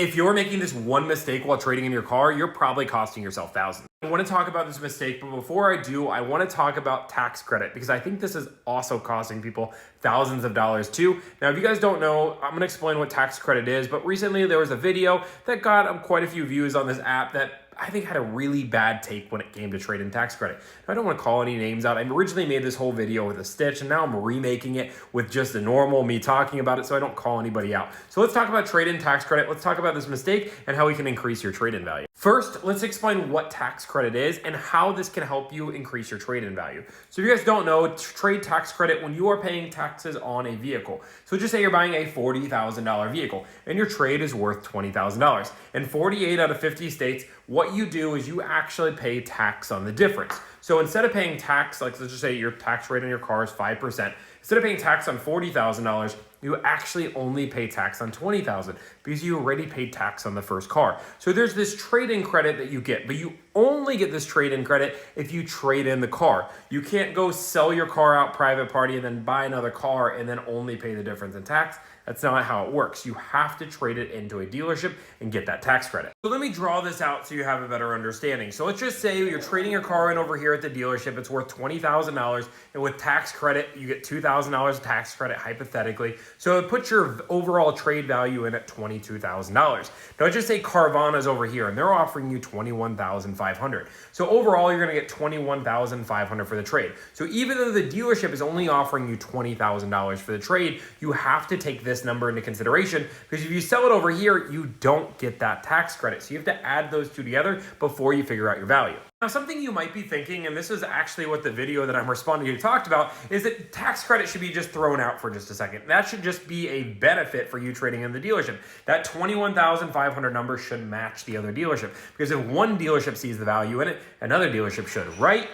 If you're making this one mistake while trading in your car, you're probably costing yourself thousands. I want to talk about this mistake, but before I do, I want to talk about tax credit because I think this is also costing people thousands of dollars too. Now, if you guys don't know, I'm going to explain what tax credit is, but recently there was a video that got quite a few views on this app that I think had a really bad take when it came to trade and tax credit. Now, I don't want to call any names out. I originally made this whole video with a stitch, and now I'm remaking it with just the normal me talking about it, so I don't call anybody out. So let's talk about trade and tax credit. Let's talk about this mistake and how we can increase your trade-in value. First, let's explain what tax credit is and how this can help you increase your trade-in value. So if you guys don't know, trade tax credit when you are paying taxes on a vehicle. So just say you're buying a $40,000 vehicle and your trade is worth $20,000. In 48 out of 50 states, what you do is you actually pay tax on the difference. So instead of paying tax, like let's just say your tax rate on your car is 5%, instead of paying tax on $40,000, you actually only pay tax on $20,000 because you already paid tax on the first car. So there's this trade-in credit that you get, but you only get this trade-in credit if you trade in the car. You can't go sell your car out private party and then buy another car and then only pay the difference in tax. That's not how it works. You have to trade it into a dealership and get that tax credit. So let me draw this out so you have a better understanding. So let's just say you're trading your car in over here at the dealership. It's worth $20,000, and with tax credit, you get $2,000 tax credit hypothetically. So it puts your overall trade value in at $22,000. Now let's just say Carvana's over here and they're offering you $21,500. So overall, you're gonna get $21,500 for the trade. So even though the dealership is only offering you $20,000 for the trade, you have to take this number into consideration because if you sell it over here, you don't get that tax credit. So you have to add those two together before you figure out your value. Now, something you might be thinking, and this is actually what the video that I'm responding to talked about, is that tax credit should be just thrown out for just a second. That should just be a benefit for you trading in the dealership. That $21,500 number should match the other dealership because if one dealership sees the value in it, another dealership should, right?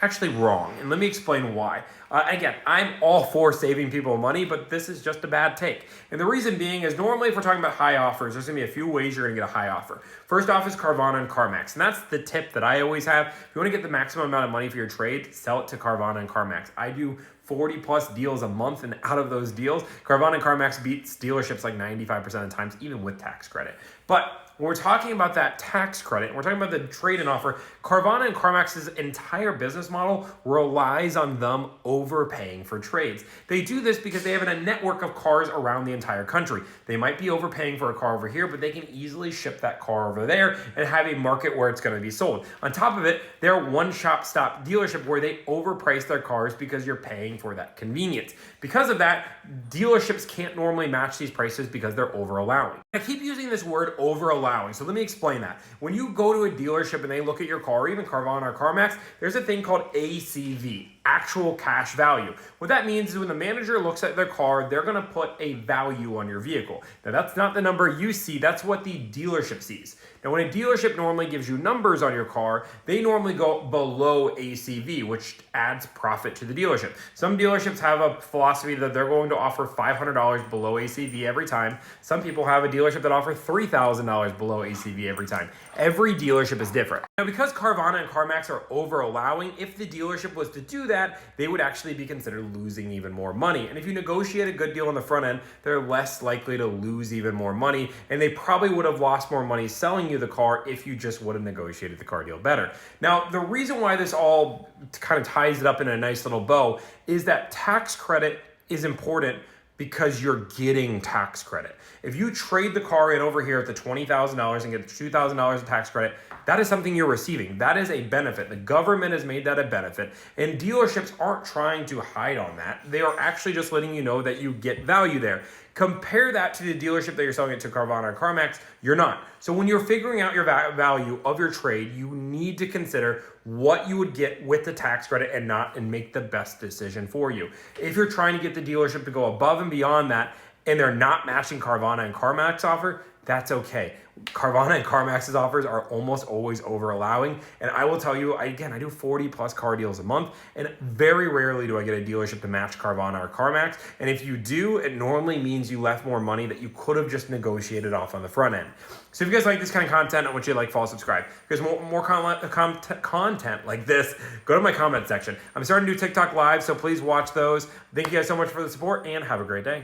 Actually wrong, and let me explain why. Again, I'm all for saving people money, but this is just a bad take. And the reason being is normally if we're talking about high offers, there's gonna be a few ways you're gonna get a high offer. First off is Carvana and CarMax, and that's the tip that I always have. If you wanna get the maximum amount of money for your trade, sell it to Carvana and CarMax. I do 40 plus deals a month, and out of those deals, Carvana and CarMax beats dealerships like 95% of the times, even with tax credit. But when we're talking about that tax credit, and we're talking about the trade-in offer, Carvana and CarMax's entire business model relies on them overpaying for trades. They do this because they have a network of cars around the entire country. They might be overpaying for a car over here, but they can easily ship that car over there and have a market where it's going to be sold. On top of it, they're a one-shop-stop dealership where they overprice their cars because you're paying for that convenience. Because of that, dealerships can't normally match these prices because they're over-allowing. I keep using this word over-allowing, so let me explain that. When you go to a dealership and they look at your car, even Carvana or CarMax, there's a thing called ACV, actual cash value. What that means is when the manager looks at their car, they're gonna put a value on your vehicle. Now that's not the number you see, that's what the dealership sees. Now when a dealership normally gives you numbers on your car, they normally go below ACV, which adds profit to the dealership. Some dealerships have a philosophy that they're going to offer $500 below ACV every time. Some people have a dealership that offers $3,000 below ACV every time. Every dealership is different. Now because Carvana and CarMax are over allowing, if the dealership was to do that, they would actually be considered losing even more money. And if you negotiate a good deal on the front end, they're less likely to lose even more money, and they probably would have lost more money selling you the car if you just would have negotiated the car deal better. Now, the reason why this all kind of ties it up in a nice little bow is that tax credit is important because you're getting tax credit. If you trade the car in over here at the $20,000 and get $2,000 in tax credit, that is something you're receiving. That is a benefit. The government has made that a benefit, and dealerships aren't trying to hide on that. They are actually just letting you know that you get value there. Compare that to the dealership that you're selling it to, Carvana or CarMax, you're not. So when you're figuring out your value of your trade, you need to consider what you would get with the tax credit and make the best decision for you. If you're trying to get the dealership to go above and beyond that, and they're not matching Carvana and CarMax offer, that's okay. Carvana and CarMax's offers are almost always over allowing. And I will tell you, I do 40 plus car deals a month, and very rarely do I get a dealership to match Carvana or CarMax. And if you do, it normally means you left more money that you could have just negotiated off on the front end. So if you guys like this kind of content, I want you to follow, subscribe. Because more content like this, go to my comment section. I'm starting to do TikTok live, so please watch those. Thank you guys so much for the support, and have a great day.